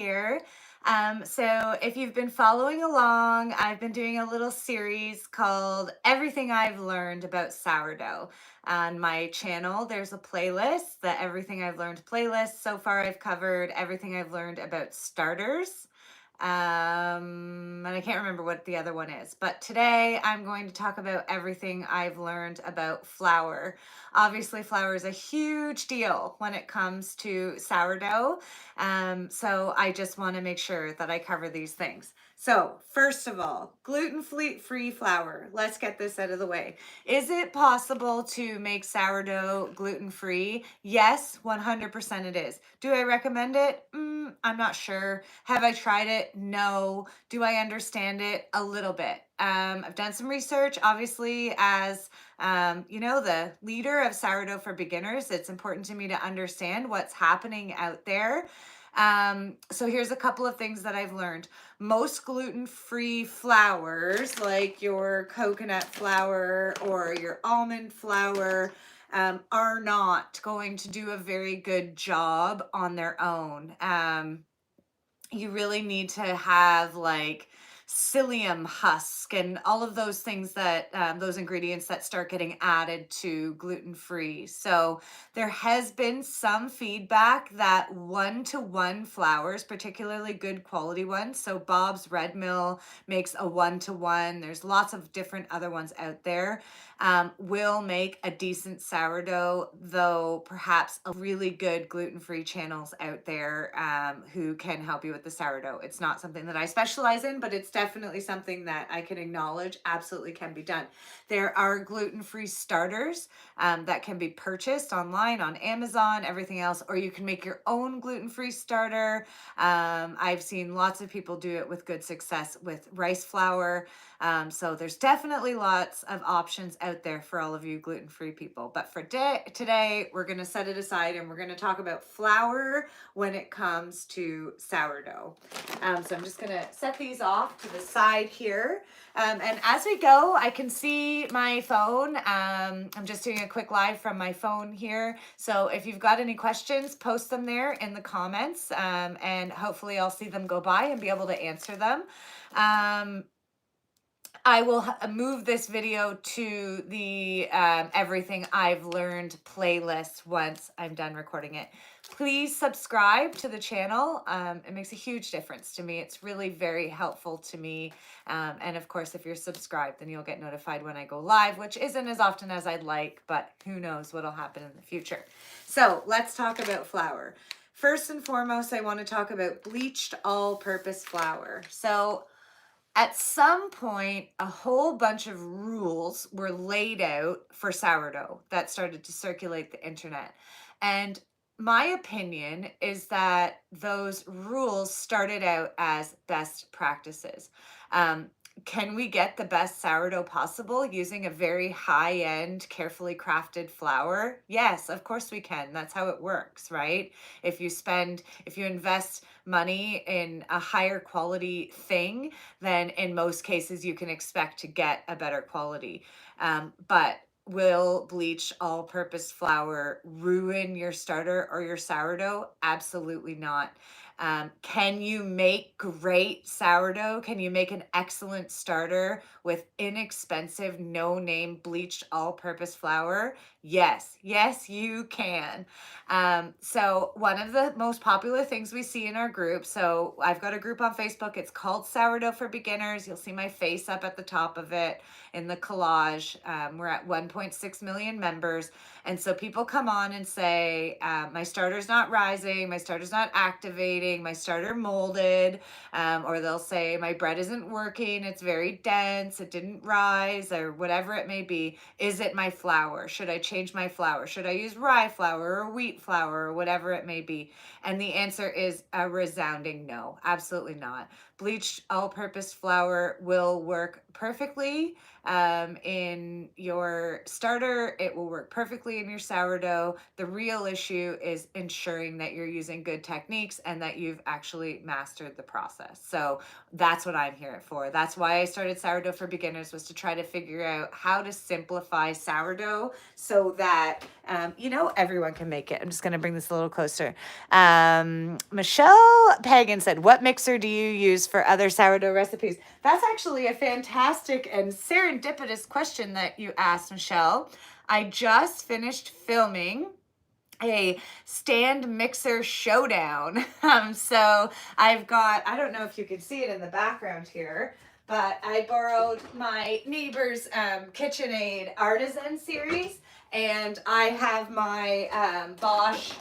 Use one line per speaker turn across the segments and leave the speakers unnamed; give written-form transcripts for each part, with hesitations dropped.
here. So if you've been following along, I've been doing a little series called Everything I've Learned About Sourdough. On my channel, there's a playlist, the Everything I've Learned playlist. So far, I've covered everything I've learned about starters. And I can't remember what the other one is, but today I'm going to talk about everything I've learned about flour. Obviously, flour is a huge deal when it comes to sourdough. So I just want to make sure that I cover these things. So first of all, gluten-free flour. Let's get this out of the way. Is it possible to make sourdough gluten-free? Yes, 100% it is. Do I recommend it? I'm not sure. Have I tried it? No. Do I understand it? A little bit. I've done some research, obviously, as the leader of Sourdough for Beginners. It's important to me to understand what's happening out there. So here's a couple of things that I've learned. Most gluten-free flours, like your coconut flour or your almond flour, are not going to do a very good job on their own. You really need to have like psyllium husk and all of those things that those ingredients that start getting added to gluten-free. So there has been some feedback that one-to-one flours, particularly good quality ones, so Bob's Red Mill makes a one-to-one, there's lots of different other ones out there, will make a decent sourdough, though perhaps a really good gluten-free channels out there who can help you with the sourdough. It's not something that I specialize in, but it's definitely something that I can acknowledge absolutely can be done. There are gluten-free starters that can be purchased online on Amazon, everything else, or you can make your own gluten-free starter. I've seen lots of people do it with good success with rice flour. So there's definitely lots of options out there for all of you gluten-free people. But for today, we're going to set it aside and we're going to talk about flour when it comes to sourdough. So I'm just going to set these off to the side here. And as we go, I can see my phone. I'm just doing a quick live from my phone here. So if you've got any questions, post them there in the comments, and hopefully I'll see them go by and be able to answer them. I will move this video to the Everything I've Learned playlist once I'm done recording it. Please subscribe to the channel. It makes a huge difference to me. It's really very helpful to me. And of course, if you're subscribed, then you'll get notified when I go live, which isn't as often as I'd like, but who knows what'll happen in the future. So let's talk about flour. First and foremost, I want to talk about bleached all-purpose flour. So at some point, a whole bunch of rules were laid out for sourdough that started to circulate the internet. And my opinion is that those rules started out as best practices. Can we get the best sourdough possible using a very high-end, carefully crafted flour? Yes, of course we can. That's how it works, right? If you invest money in a higher quality thing, then in most cases you can expect to get a better quality. But will bleach all-purpose flour ruin your starter or your sourdough? Absolutely not. Can you make great sourdough? Can you make an excellent starter with inexpensive, no-name bleached all-purpose flour? Yes, yes, you can. So one of the most popular things we see in our group, so I've got a group on Facebook, it's called Sourdough for Beginners. You'll see my face up at the top of it in the collage. We're at 1.6 million members. And so people come on and say, my starter's not rising, my starter's not activating, my starter molded, or they'll say my bread isn't working, it's very dense, it didn't rise, or whatever it may be. Is it my flour? Should I change my flour? Should I use rye flour or wheat flour or whatever it may be? And the answer is a resounding no, absolutely not. Bleached all-purpose flour will work perfectly in your starter. It will work perfectly in your sourdough. The real issue is ensuring that you're using good techniques and that you've actually mastered the process. So that's what I'm here for. That's why I started Sourdough for Beginners, was to try to figure out how to simplify sourdough so that, everyone can make it. I'm just going to bring this a little closer. Michelle Pagan said, what mixer do you use for other sourdough recipes? That's actually a fantastic and serendipitous question that you asked, Michelle. I just finished filming a stand mixer showdown. So I've got, I don't know if you can see it in the background here, but I borrowed my neighbor's KitchenAid Artisan series, and I have my Bosch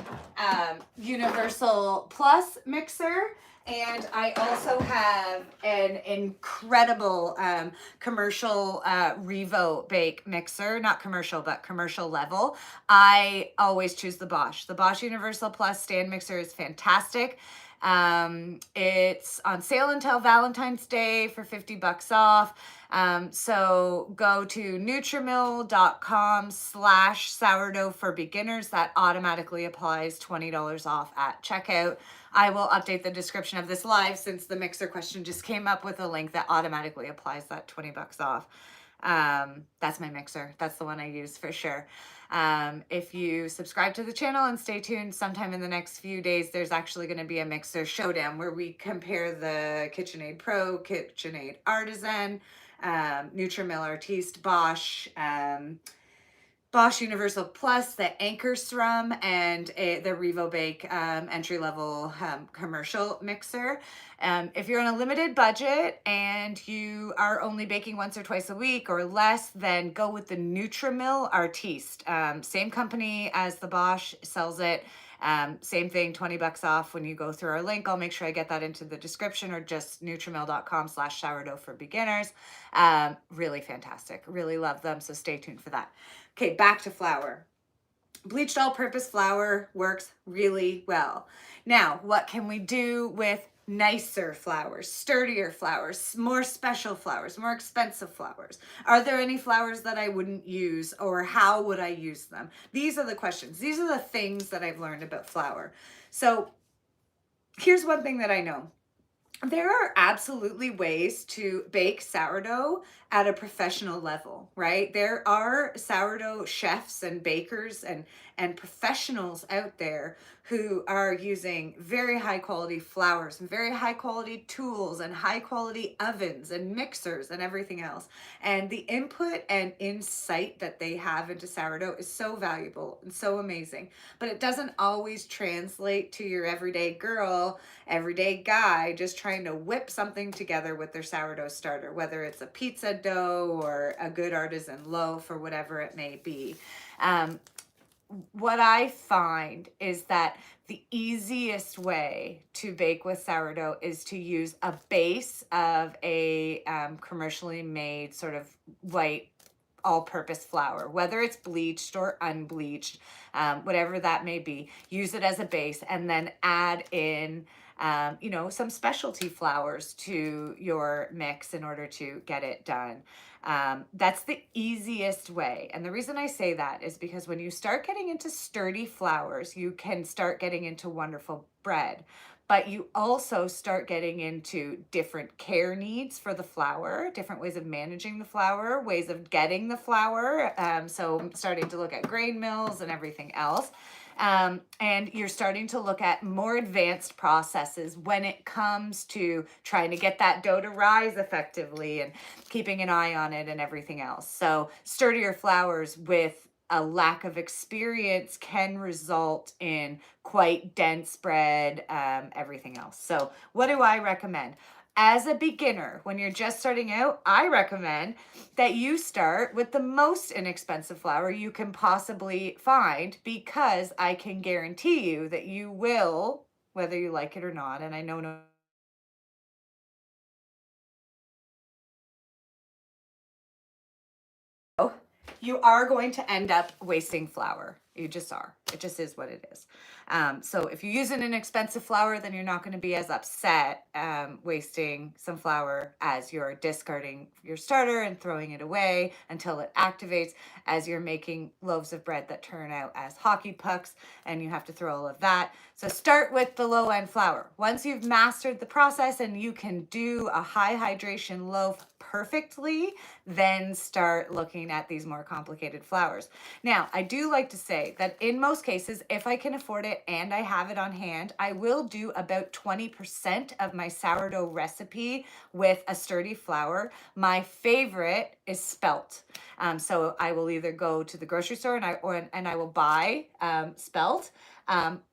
Universal Plus mixer. And I also have an incredible commercial Revo bake mixer, not commercial, but commercial level. I always choose the Bosch. The Bosch Universal Plus stand mixer is fantastic. It's on sale until Valentine's Day for $50 off. So go to Nutrimill.com/sourdough for beginners. That automatically applies $20 off at checkout. I will update the description of this live, since the mixer question just came up, with a link that automatically applies that $20 off. That's my mixer. That's the one I use for sure. If you subscribe to the channel and stay tuned, sometime in the next few days, there's actually going to be a mixer showdown where we compare the KitchenAid Pro, KitchenAid Artisan, Nutrimill Artiste, Bosch, Bosch Universal Plus, the Anchor Strum, and the Revo Bake entry-level commercial mixer. If you're on a limited budget and you are only baking once or twice a week or less, then go with the Nutrimill Artiste. Same company as the Bosch, sells it. Same thing, $20 off when you go through our link. I'll make sure I get that into the description, or just Nutrimill.com/sourdough for beginners. Really fantastic. Really love them. So stay tuned for that. Okay, back to flour. Bleached all-purpose flour works really well. Now, what can we do with nicer flours, sturdier flours, more special flours, more expensive flours? Are there any flours that I wouldn't use, or how would I use them? These are the questions. These are the things that I've learned about flour. So here's one thing that I know. There are absolutely ways to bake sourdough at a professional level, right? There are sourdough chefs and bakers and professionals out there who are using very high quality flours and very high quality tools and high quality ovens and mixers and everything else. And the input and insight that they have into sourdough is so valuable and so amazing, but it doesn't always translate to your everyday girl, everyday guy just trying to whip something together with their sourdough starter, whether it's a pizza dough or a good artisan loaf or whatever it may be. What I find is that the easiest way to bake with sourdough is to use a base of a commercially made sort of white all-purpose flour, whether it's bleached or unbleached, whatever that may be. Use it as a base, and then add in some specialty flours to your mix in order to get it done. That's the easiest way. And the reason I say that is because when you start getting into sturdy flours, you can start getting into wonderful bread. But you also start getting into different care needs for the flour, different ways of managing the flour, ways of getting the flour. So I'm starting to look at grain mills and everything else. And you're starting to look at more advanced processes when it comes to trying to get that dough to rise effectively and keeping an eye on it and everything else. So sturdier flours with a lack of experience can result in quite dense bread, everything else. So what do I recommend? As a beginner, when you're just starting out, I recommend that you start with the most inexpensive flour you can possibly find, because I can guarantee you that you will, whether you like it or not, and I know no, you are going to end up wasting flour. You just are. It just is what it is. So if you use an inexpensive flour, then you're not going to be as upset wasting some flour as you're discarding your starter and throwing it away until it activates, as you're making loaves of bread that turn out as hockey pucks and you have to throw all of that. So start with the low end flour. Once you've mastered the process and you can do a high hydration loaf perfectly, then start looking at these more complicated flours. Now, I do like to say that in most cases, if I can afford it and I have it on hand, I will do about 20% of my sourdough recipe with a sturdy flour. My favorite is spelt. So I will either go to the grocery store and I will buy spelt,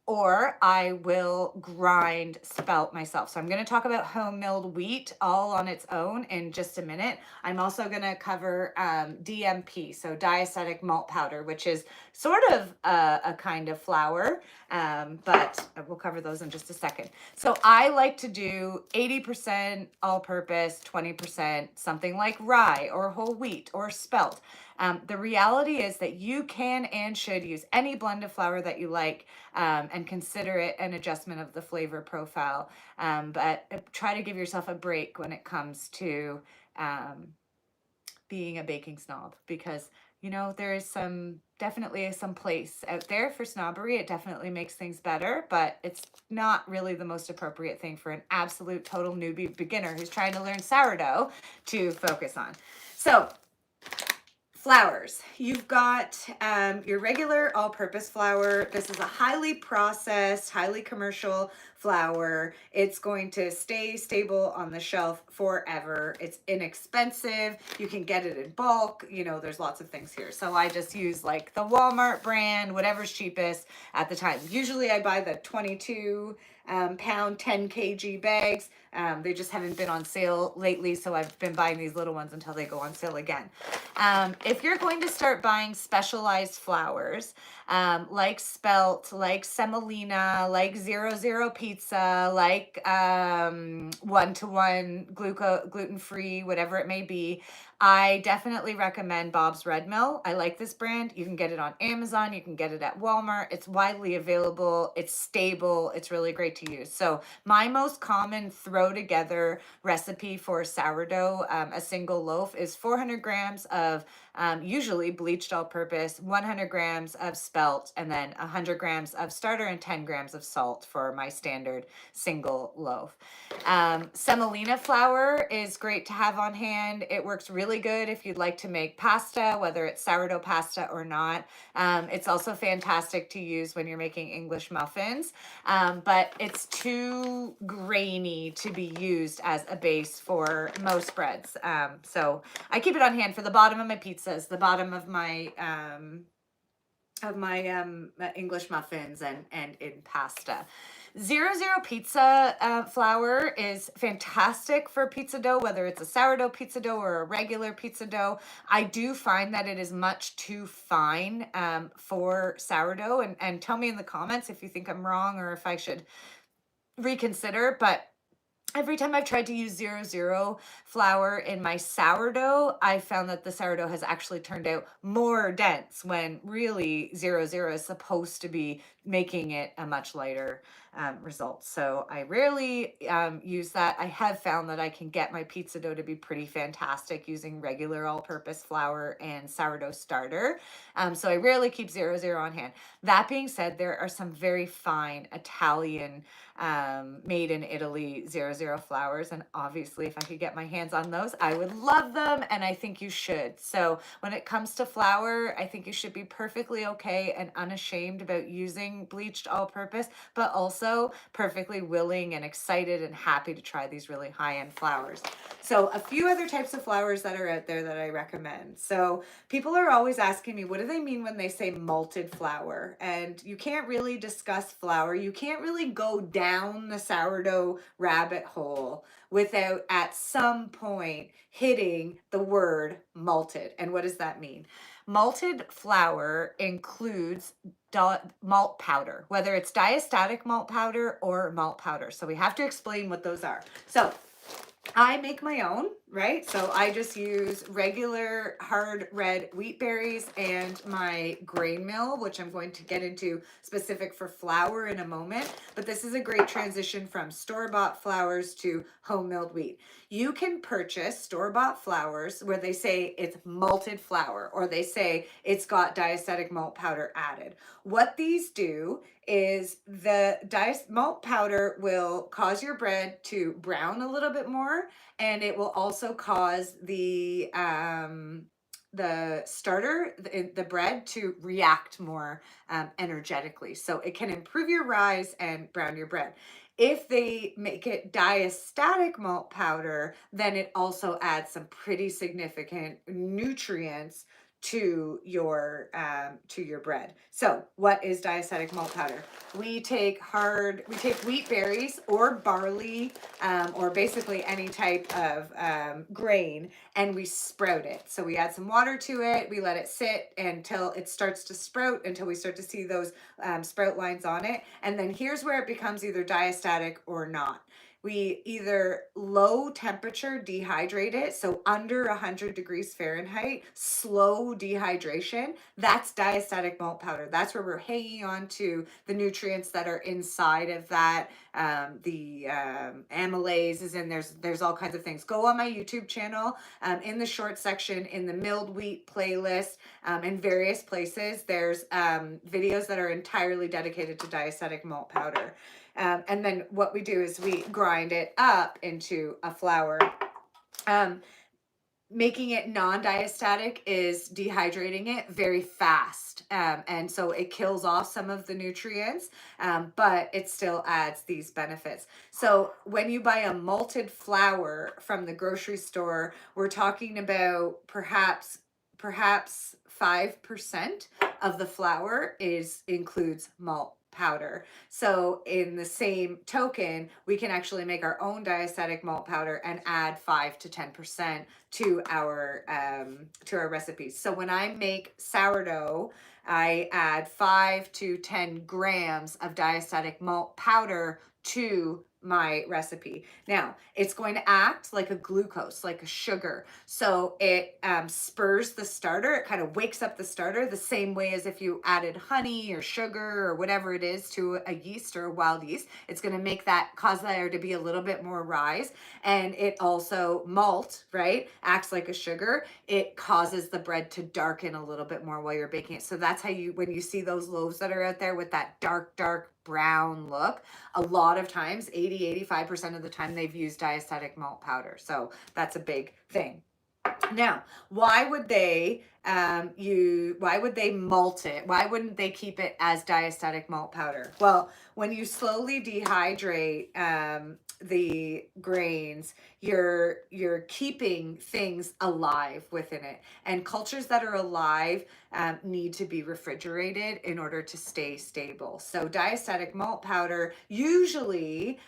or I will grind spelt myself. So I'm going to talk about home milled wheat all on its own in just a minute. I'm also going to cover DMP, so diacetic malt powder, which is sort of a kind of flour, but we'll cover those in just a second. So I like to do 80% all-purpose, 20% something like rye or whole wheat or spelt. The reality is that you can and should use any blend of flour that you like, and consider it an adjustment of the flavor profile. But try to give yourself a break when it comes to being a baking snob, because there is definitely some place out there for snobbery. It definitely makes things better, but it's not really the most appropriate thing for an absolute total newbie beginner who's trying to learn sourdough to focus on. So flours. You've got your regular all-purpose flour. This is a highly processed, highly commercial flour. It's going to stay stable on the shelf forever. It's inexpensive. You can get it in bulk. There's lots of things here. So I just use like the Walmart brand, whatever's cheapest at the time. Usually I buy the 22 pound 10 kg bags. They just haven't been on sale lately, so I've been buying these little ones until they go on sale again. If you're going to start buying specialized flours, like spelt, like semolina, like 00 pizza, like one-to-one gluten-free, whatever it may be, I definitely recommend Bob's Red Mill. I like this brand. You can get it on Amazon. You can get it at Walmart. It's widely available. It's stable. It's really great to use. So my most common throw together recipe for sourdough, a single loaf, is 400 grams of usually bleached all-purpose, 100 grams of spelt, and then 100 grams of starter and 10 grams of salt for my standard single loaf. Semolina flour is great to have on hand. It works really good if you'd like to make pasta, whether it's sourdough pasta or not. It's also fantastic to use when you're making English muffins, but it's too grainy to be used as a base for most breads. So I keep it on hand for the bottom of my pizzas, the bottom of my English muffins, and in pasta. 00 pizza flour is fantastic for pizza dough, whether it's a sourdough pizza dough or a regular pizza dough. I do find that it is much too fine for sourdough, and tell me in the comments if you think I'm wrong or if I should reconsider. But every time I've tried to use 00 flour in my sourdough, I found that the sourdough has actually turned out more dense, when really 00 is supposed to be making it a much lighter result. So I rarely use that. I have found that I can get my pizza dough to be pretty fantastic using regular all-purpose flour and sourdough starter. So I rarely keep 00 on hand. That being said, there are some very fine Italian made in Italy 00 flours, and obviously if I could get my hands on those, I would love them, and I think you should. So when it comes to flour, I think you should be perfectly okay and unashamed about using bleached all-purpose, but also perfectly willing and excited and happy to try these really high-end flours. So a few other types of flours that are out there that I recommend. So people are always asking me, what do they mean when they say malted flour? And you can't really discuss flour. You can't really go down the sourdough rabbit hole without at some point hitting the word malted. And what does that mean? Malted flour includes malt powder, whether it's diastatic malt powder or malt powder. So we have to explain what those are. So I make my own, right? So I just use regular hard red wheat berries and my grain mill, which I'm going to get into specific for flour in a moment. But this is a great transition from store-bought flours to home milled wheat. You can purchase store-bought flours where they say it's malted flour or they say it's got diacetic malt powder added. What these do is the malt powder will cause your bread to brown a little bit more, and it will also cause the starter, the bread, to react more energetically. So it can improve your rise and brown your bread. If they make it diastatic malt powder, then it also adds some pretty significant nutrients to your bread. So what is diacetic malt powder? We take wheat berries or barley, or basically any type of grain, and we sprout it. So we add some water to it, we let it sit until it starts to sprout, until we start to see those sprout lines on it. And then here's where it becomes either diastatic or not. We either low temperature dehydrate it, so under 100 degrees Fahrenheit, slow dehydration. That's diastatic malt powder. That's where we're hanging on to the nutrients that are inside of that. The amylase is in, there's all kinds of things. Go on my YouTube channel, in the short section, in the milled wheat playlist, in various places, there's videos that are entirely dedicated to diacetic malt powder. And then what we do is we grind it up into a flour. Making it non-diastatic is dehydrating it very fast. And so it kills off some of the nutrients, but it still adds these benefits. So when you buy a malted flour from the grocery store, we're talking about perhaps 5% of the flour includes malt powder. So in the same token, we can actually make our own diacetic malt powder and add 5 to 10% to our recipes. So when I make sourdough, I add 5 to 10 grams of diacetic malt powder to my recipe. Now, it's going to act like a glucose, like a sugar. So it spurs the starter. It kind of wakes up the starter the same way as if you added honey or sugar or whatever it is to a yeast or a wild yeast. It's going to make that, cause there to be a little bit more rise. And it also, malt, right, acts like a sugar. It causes the bread to darken a little bit more while you're baking it. So that's how when you see those loaves that are out there with that dark brown look, a lot of times, 85% of the time, they've used diacetic malt powder. So that's a big thing. Now, why would they malt it? Why wouldn't they keep it as diacetic malt powder? Well, when you slowly dehydrate the grains, you're keeping things alive within it. And cultures that are alive need to be refrigerated in order to stay stable. So diacetic malt powder, usually,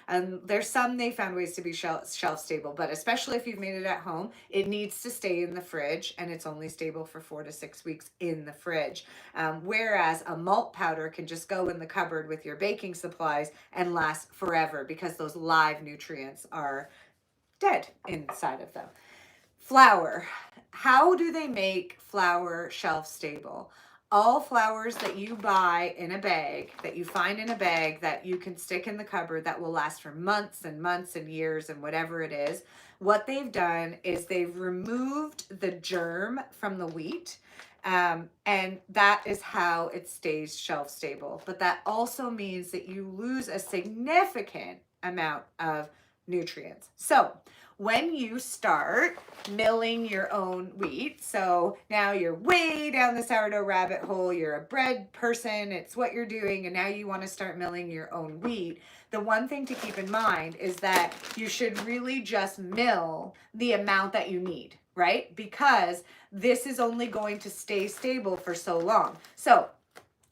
there's some they found ways to be shelf stable, but especially if you've made it at home, it needs to stay in the fridge, and it's only stable for 4 to 6 weeks in the fridge. Whereas a malt powder can just go in the cupboard with your baking supplies and last forever because those live nutrients are dead inside of them. Flour. How do they make flour shelf stable? All flours that you buy in a bag, that you find in a bag that you can stick in the cupboard that will last for months and months and years and whatever it is, what they've done is they've removed the germ from the wheat. And that is how it stays shelf stable. But that also means that you lose a significant amount of nutrients. So when you start milling your own wheat, so now you're way down the sourdough rabbit hole, you're a bread person, it's what you're doing, and now you want to start milling your own wheat, the one thing to keep in mind is that you should really just mill the amount that you need, right? Because this is only going to stay stable for so long. So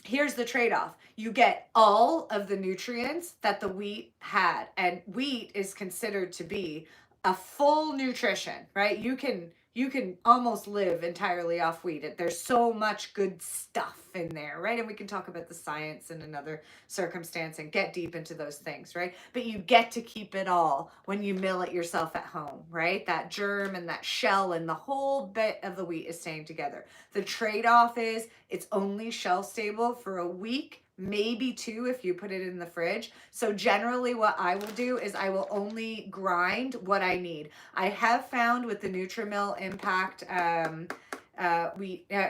here's the trade-off. You get all of the nutrients that the wheat had, and wheat is considered to be a full nutrition, right? You can you can almost live entirely off wheat. There's so much good stuff in there, right? And we can talk about the science in another circumstance and get deep into those things, right? But you get to keep it all when you mill it yourself at home, right? That germ and that shell and the whole bit of the wheat is staying together. The trade-off is it's only shelf stable for a week, maybe 2 if you put it in the fridge. So generally what I will do is I will only grind what I need. I have found with the Nutrimil Impact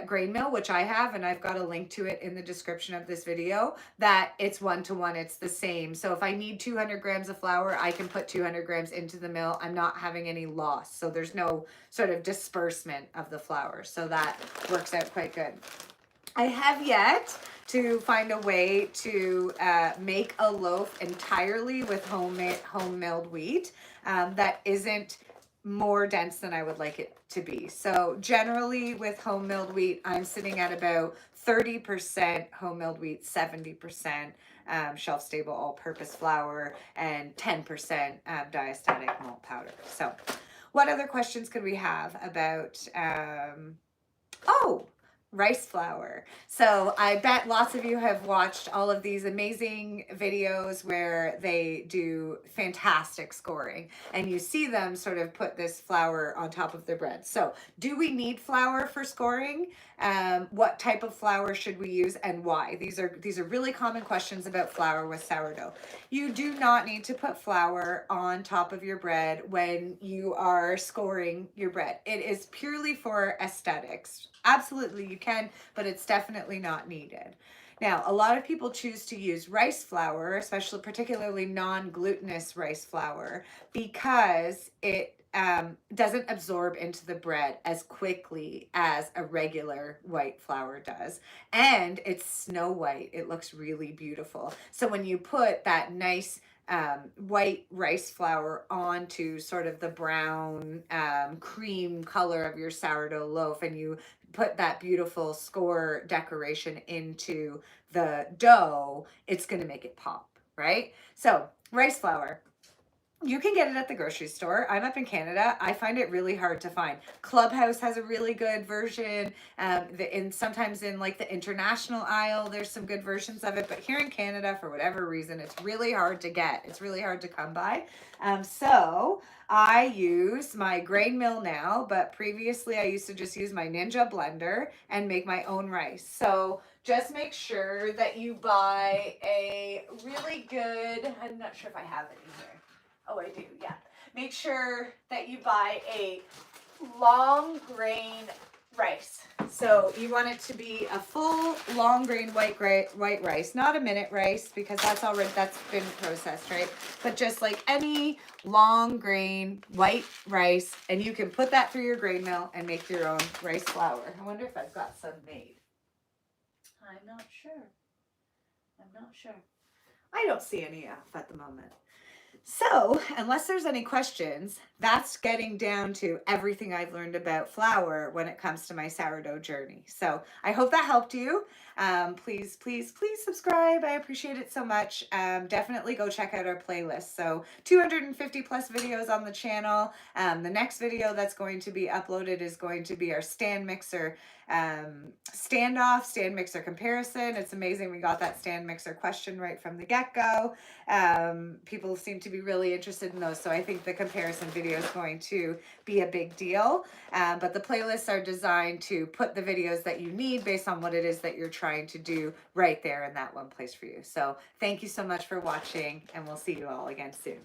grain mill, which I have, and I've got a link to it in the description of this video, that it's 1-to-1, it's the same. So if I need 200 grams of flour, I can put 200 grams into the mill. I'm not having any loss. So there's no sort of disbursement of the flour. So that works out quite good. I have yet to find a way to make a loaf entirely with home milled wheat that isn't more dense than I would like it to be. So generally with home milled wheat, I'm sitting at about 30% home milled wheat, 70% shelf stable all purpose flour, and 10% diastatic malt powder. So what other questions could we have about, rice flour. So I bet lots of you have watched all of these amazing videos where they do fantastic scoring, and you see them sort of put this flour on top of their bread. So do we need flour for scoring? What type of flour should we use and why? These are really common questions about flour with sourdough. You do not need to put flour on top of your bread when you are scoring your bread. It is purely for aesthetics. Absolutely you can, but it's definitely not needed. Now, a lot of people choose to use rice flour, especially particularly non-glutinous rice flour, because it doesn't absorb into the bread as quickly as a regular white flour does. And it's snow white. It looks really beautiful. So when you put that nice white rice flour onto sort of the brown cream color of your sourdough loaf, and you put that beautiful score decoration into the dough, it's going to make it pop, right? So rice flour, you can get it at the grocery store. I'm up in Canada. I find it really hard to find. Clubhouse has a really good version. Sometimes in like the international aisle, there's some good versions of it. But here in Canada, for whatever reason, it's really hard to get. It's really hard to come by. So I use my grain mill now, but previously I used to just use my Ninja blender and make my own rice. So just make sure that you buy a really good, I'm not sure if I have it in here. Oh, I do, yeah. Make sure that you buy a long grain rice. So you want it to be a full long grain white rice, not a minute rice, because that's been processed, right? But just like any long grain white rice, and you can put that through your grain mill and make your own rice flour. I wonder if I've got some made. I'm not sure. I don't see any at the moment. So, unless there's any questions, that's getting down to everything I've learned about flour when it comes to my sourdough journey. So, I hope that helped you. Please subscribe. I appreciate it so much. Definitely go check out our playlist. So, 250 plus videos on the channel. The next video that's going to be uploaded is going to be our stand mixer stand mixer comparison. It's amazing we got that stand mixer question right from the get-go. People seem to be really interested in those, so I think the comparison video is going to be a big deal. But the playlists are designed to put the videos that you need based on what it is that you're trying to do right there in that one place for you. So thank you so much for watching, and we'll see you all again soon.